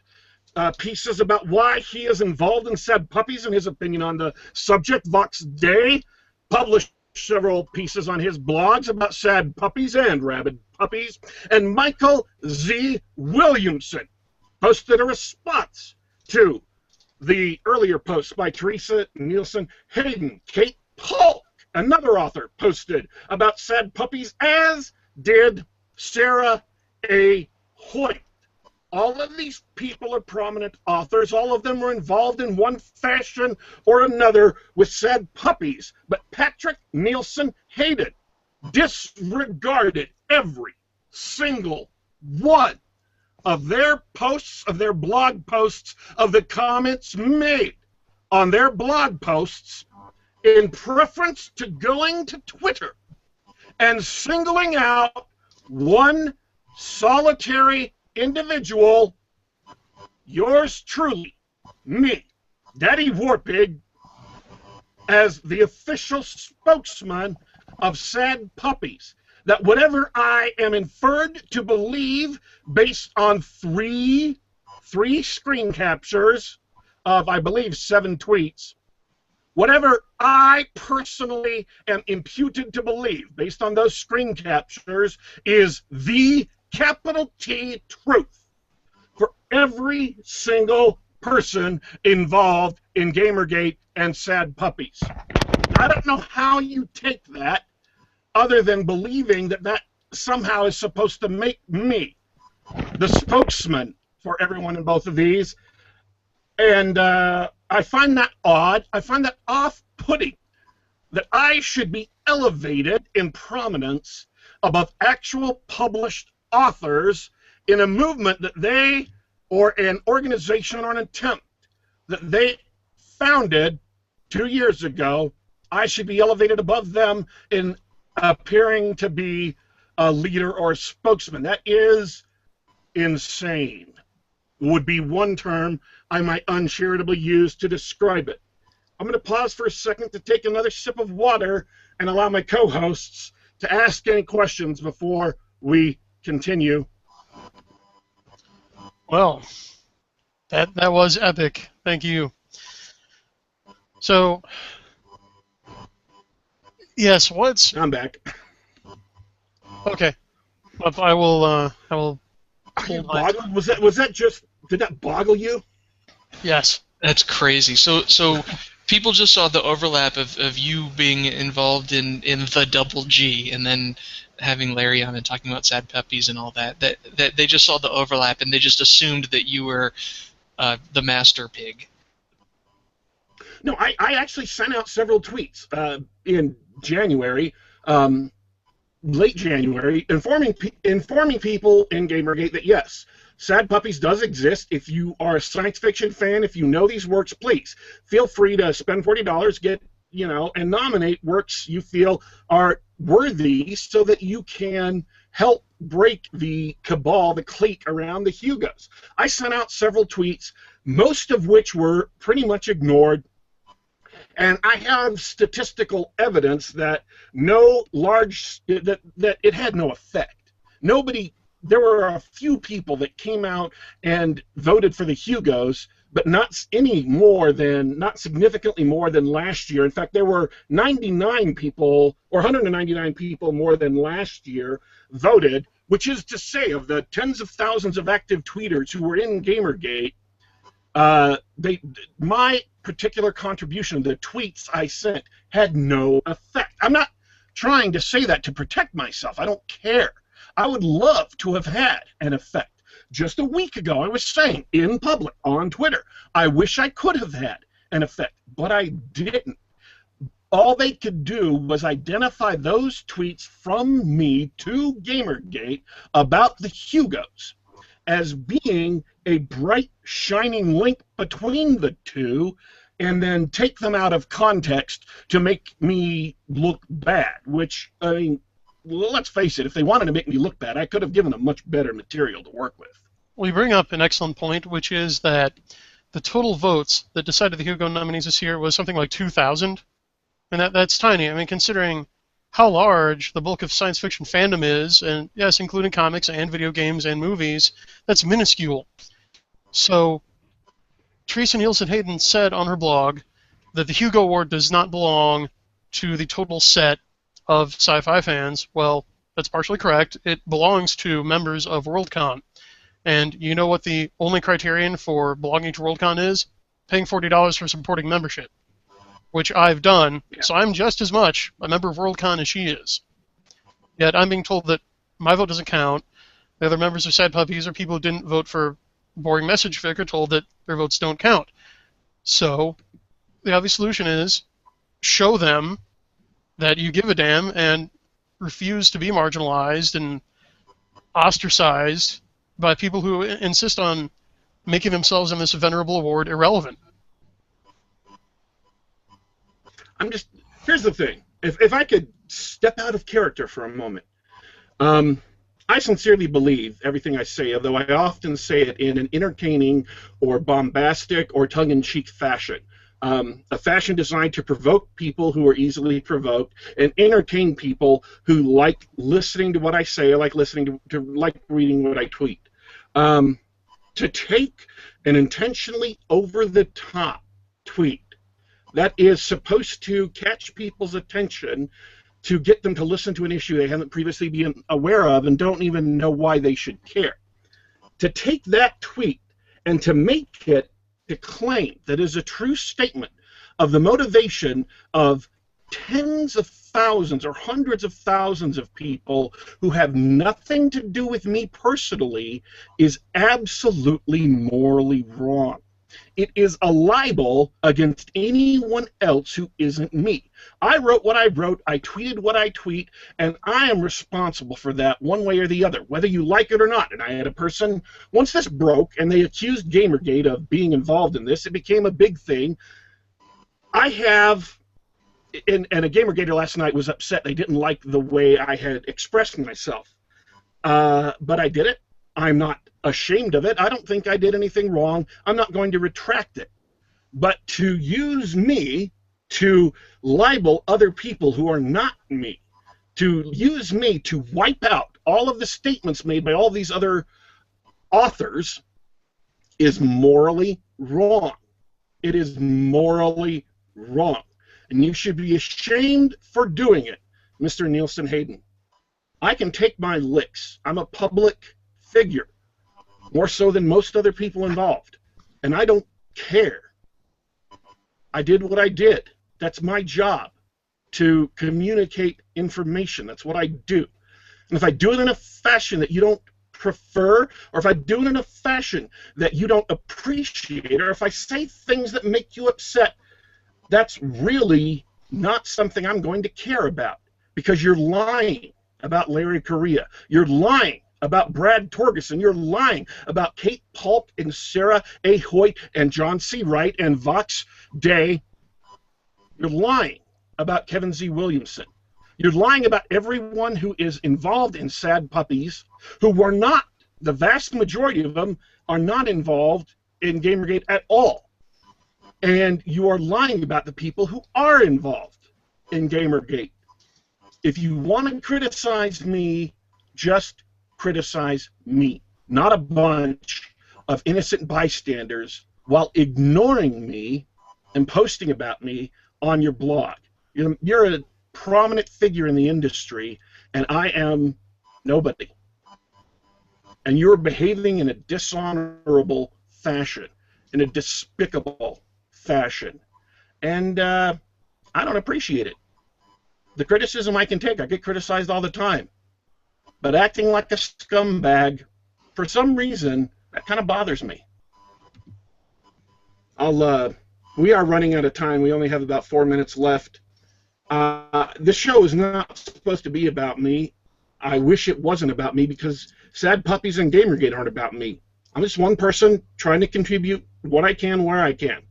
pieces about why he is involved in Sad Puppies and his opinion on the subject. Vox Day published several pieces on his blogs about Sad Puppies and Rabid Puppies. And Michael Z. Williamson posted a response to the earlier posts by Teresa Nielsen Hayden. Kate Polk, another author, posted about Sad Puppies, as did Sarah A. Hoyt. All of these people are prominent authors. All of them were involved in one fashion or another with Sad Puppies. But Patrick Nielsen Hayden disregarded every single one of their posts, of their blog posts, of the comments made on their blog posts in preference to going to Twitter and singling out one solitary individual, yours truly, me, Daddy Warpig, as the official spokesman of Sad Puppies. That whatever I am inferred to believe based on three screen captures of, I believe, 7 tweets, whatever I personally am imputed to believe based on those screen captures is the capital T truth for every single person involved in Gamergate and Sad Puppies. I don't know how you take that other than believing that that somehow is supposed to make me the spokesman for everyone in both of these. And I find that odd. I find that off-putting that I should be elevated in prominence above actual published authors in a movement that they, or an organization or an attempt that they founded 2 years ago. I should be elevated above them in appearing to be a leader or a spokesman. That is insane. Would be one term I might uncharitably use to describe it. I'm going to pause for a second to take another sip of water and allow my co-hosts to ask any questions before we continue. Well, that was epic. Thank you. So, yes, I'm back. Okay. I will. Are you boggled? Was that just? Did that boggle you? Yes. That's crazy. So people just saw the overlap of you being involved in the double G, and then having Larry on and talking about Sad Puppies and all that. That they just saw the overlap, and they just assumed that you were the master pig. No, I actually sent out several tweets in January, late January, informing people in Gamergate that yes, Sad Puppies does exist. If you are a science fiction fan, if you know these works, please feel free to spend $40, get and nominate works you feel are worthy, so that you can help break the cabal, the clique around the Hugos. I sent out several tweets, most of which were pretty much ignored. And I have statistical evidence that that it had no effect. There were a few people that came out and voted for the Hugos, but not significantly more than last year. In fact, there were 99 people, or 199 people more than last year voted, which is to say, of the tens of thousands of active tweeters who were in Gamergate, my particular contribution, the tweets I sent, had no effect. I'm not trying to say that to protect myself. I don't care. I would love to have had an effect. Just a week ago, I was saying in public on Twitter, I wish I could have had an effect, but I didn't. All they could do was identify those tweets from me to Gamergate about the Hugos as being a bright, shining link between the two, and then take them out of context to make me look bad, which, I mean, let's face it, if they wanted to make me look bad, I could have given them much better material to work with. Well, you bring up an excellent point, which is that the total votes that decided the Hugo nominees this year was something like 2,000. And that's tiny. I mean, considering how large the bulk of science fiction fandom is, and yes, including comics and video games and movies, that's minuscule. So, Teresa Nielsen Hayden said on her blog that the Hugo Award does not belong to the total set of sci-fi fans. Well, that's partially correct. It belongs to members of Worldcon. And you know what the only criterion for belonging to Worldcon is? Paying $40 for supporting membership, which I've done. Yeah. So I'm just as much a member of Worldcon as she is. Yet I'm being told that my vote doesn't count. The other members of Sad Puppies or people who didn't vote for Boring Message Fic are told that their votes don't count. So the obvious solution is show them that you give a damn and refuse to be marginalized and ostracized by people who insist on making themselves in this venerable award irrelevant. Here's the thing. If I could step out of character for a moment, I sincerely believe everything I say, although I often say it in an entertaining or bombastic or tongue-in-cheek fashion. A fashion designed to provoke people who are easily provoked and entertain people who like listening to what I say, like listening to like reading what I tweet. To take an intentionally over-the-top tweet that is supposed to catch people's attention to get them to listen to an issue they haven't previously been aware of and don't even know why they should care. To take that tweet and to make it to claim that is a true statement of the motivation of tens of thousands or hundreds of thousands of people who have nothing to do with me personally is absolutely morally wrong. It is a libel against anyone else who isn't me. I wrote what I wrote, I tweeted what I tweet, and I am responsible for that one way or the other, whether you like it or not. And I had a person, once this broke and they accused Gamergate of being involved in this, it became a big thing. I have, and a Gamergater last night was upset. They didn't like the way I had expressed myself. But I did it. I'm not ashamed of it. I don't think I did anything wrong. I'm not going to retract it. But to use me to libel other people who are not me, to use me to wipe out all of the statements made by all these other authors is morally wrong. It is morally wrong. And you should be ashamed for doing it, Mr. Nielsen Hayden. I can take my licks. I'm a public figure, more so than most other people involved. And I don't care. I did what I did. That's my job, to communicate information. That's what I do. And if I do it in a fashion that you don't prefer, or if I do it in a fashion that you don't appreciate, or if I say things that make you upset, that's really not something I'm going to care about, because you're lying about Larry Correia. You're lying about Brad Torgerson. You're lying about Kate Polk and Sarah A. Hoyt and John C. Wright and Vox Day. You're lying about Kevin Z. Williamson. You're lying about everyone who is involved in Sad Puppies, who were not, the vast majority of them are not involved in Gamergate at all. And you are lying about the people who are involved in Gamergate. If you want to criticize me, just criticize me, not a bunch of innocent bystanders while ignoring me and posting about me on your blog. You're a prominent figure in the industry, and I am nobody. And you're behaving in a dishonorable fashion, in a despicable fashion. And I don't appreciate it. the criticism I can take. I get criticized all the time. But acting like a scumbag, for some reason, that kind of bothers me. We are running out of time. We only have about 4 minutes left. This show is not supposed to be about me. I wish it wasn't about me, because Sad Puppies and Gamergate aren't about me. I'm just one person trying to contribute what I can where I can.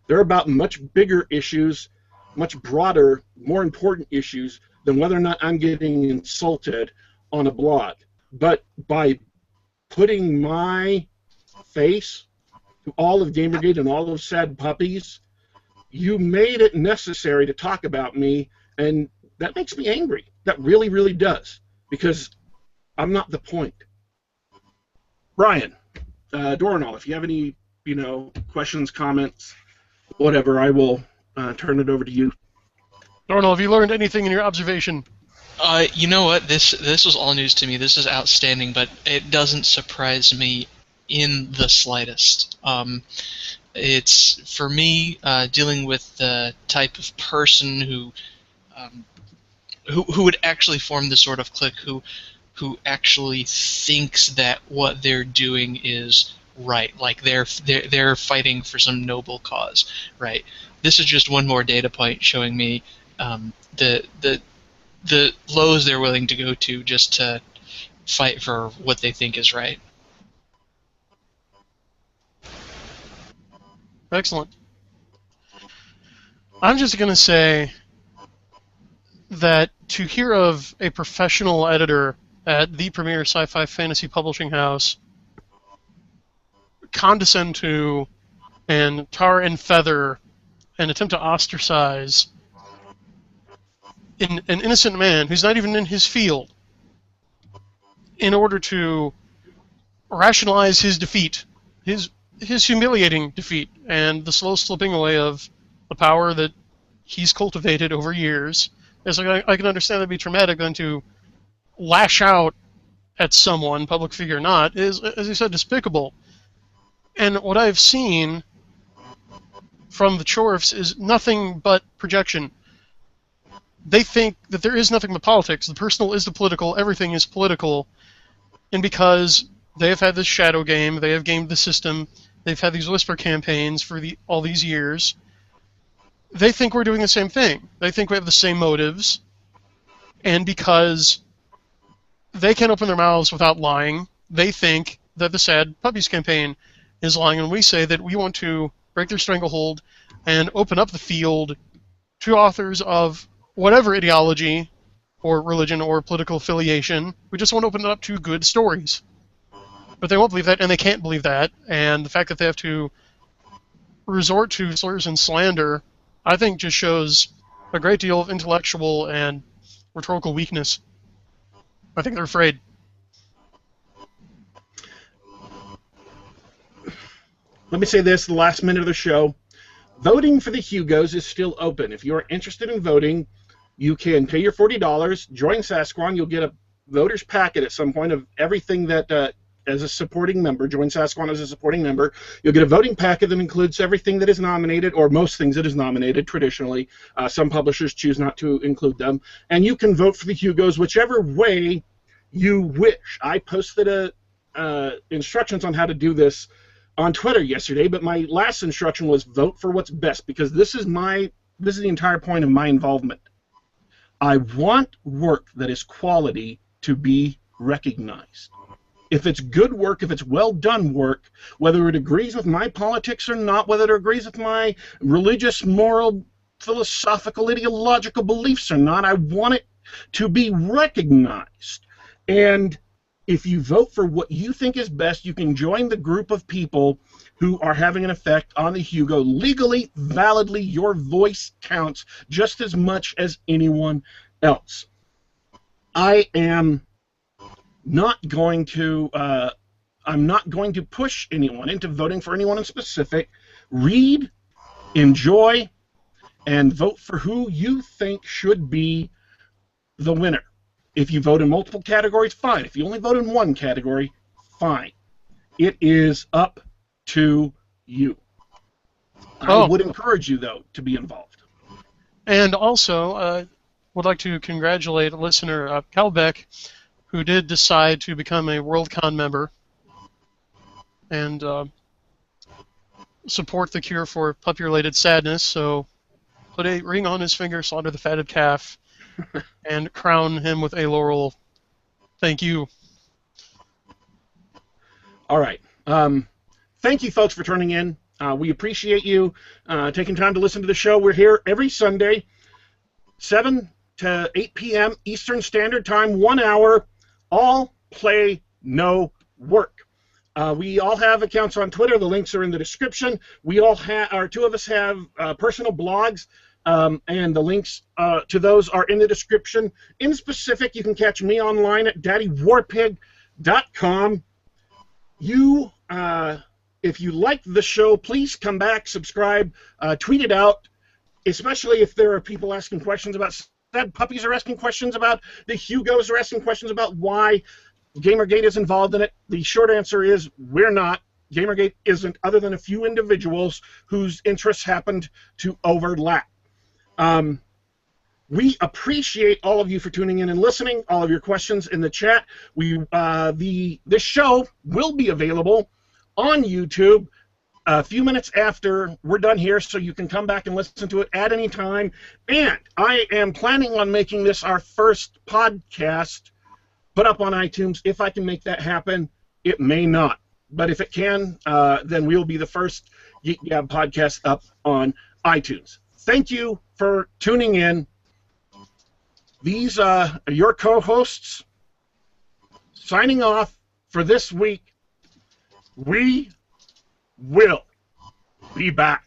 They're about much bigger issues, much broader, more important issues than whether or not I'm getting insulted on a blog. But by putting my face to all of Gamergate and all of Sad Puppies, you made it necessary to talk about me, and that makes me angry. That really, really does, because I'm not the point. Brian, Dorrinal, if you have any, questions, comments, whatever, I will turn it over to you. Dorrinal, have you learned anything in your observation? You know what? This was all news to me. This is outstanding, but it doesn't surprise me in the slightest. It's, for me, dealing with the type of person who would actually form the sort of clique who actually thinks that what they're doing is right, like they're fighting for some noble cause, right? This is just one more data point showing me the lows they're willing to go to just to fight for what they think is right. Excellent. I'm just going to say that to hear of a professional editor at the premier sci-fi fantasy publishing house condescend to and tar and feather and attempt to ostracize an innocent man who's not even in his field in order to rationalize his defeat, his humiliating defeat, and the slow slipping away of the power that he's cultivated over years. As I can understand that'd be traumatic, then to lash out at someone, public figure or not, is, as you said, despicable. And what I've seen from the Chorfs is nothing but projection. They think that there is nothing but politics. The personal is the political, everything is political. And because they have had this shadow game, they have gamed the system, they've had these whisper campaigns for all these years, they think we're doing the same thing. They think we have the same motives. And because they can't open their mouths without lying, they think that the Sad Puppies campaign is lying, and we say that we want to break their stranglehold and open up the field to authors of whatever ideology or religion or political affiliation. We just want to open it up to good stories. But they won't believe that, and they can't believe that, and the fact that they have to resort to slurs and slander, I think, just shows a great deal of intellectual and rhetorical weakness. I think they're afraid. Let me say this, the last minute of the show. Voting for the Hugos is still open. If you're interested in voting, you can pay your $40, join Sasquatch. You'll get a voter's packet at some point of everything that, as a supporting member, join Sasquatch as a supporting member. You'll get a voting packet that includes everything that is nominated, or most things that is nominated traditionally. Some publishers choose not to include them. And you can vote for the Hugos whichever way you wish. I posted instructions on how to do this on Twitter yesterday, but my last instruction was vote for what's best, because this is the entire point of my involvement. I want work that is quality to be recognized. If it's good work, if it's well done work, whether it agrees with my politics or not, whether it agrees with my religious, moral, philosophical, ideological beliefs or not, I want it to be recognized. And if you vote for what you think is best, you can join the group of people who are having an effect on the Hugo. Legally, validly, your voice counts just as much as anyone else. I am not going to I'm not going to push anyone into voting for anyone in specific. Read, enjoy, and vote for who you think should be the winner. If you vote in multiple categories, fine. If you only vote in one category, fine. It is up to you. I would encourage you, though, to be involved. And also, would like to congratulate listener Calbeck, who did decide to become a Worldcon member and support the cure for puppy-related sadness. So put a ring on his finger, slaughter the fatted calf, and crown him with a laurel. Thank you. All right. Thank you, folks, for turning in. We appreciate you taking time to listen to the show. We're here every Sunday, 7 to 8 p.m. Eastern Standard Time, 1 hour, all play, no work. We all have accounts on Twitter. The links are in the description. We all have, our two of us have personal blogs, and the links to those are in the description. In specific, you can catch me online at daddywarpig.com. You, if you like the show, please come back, subscribe, tweet it out, especially if there are people asking questions about sad puppies, are asking questions about the Hugos, are asking questions about why Gamergate is involved in it. The short answer is we're not. Gamergate isn't, other than a few individuals whose interests happened to overlap. We appreciate all of you for tuning in and listening, all of your questions in the chat. This show will be available on YouTube a few minutes after we're done here, so you can come back and listen to it at any time. And I am planning on making this our first podcast put up on iTunes. If I can make that happen, it may not. But if it can, then we'll be the first Geek Gab podcast up on iTunes. Thank you for tuning in. These are your co-hosts signing off for this week. We will be back.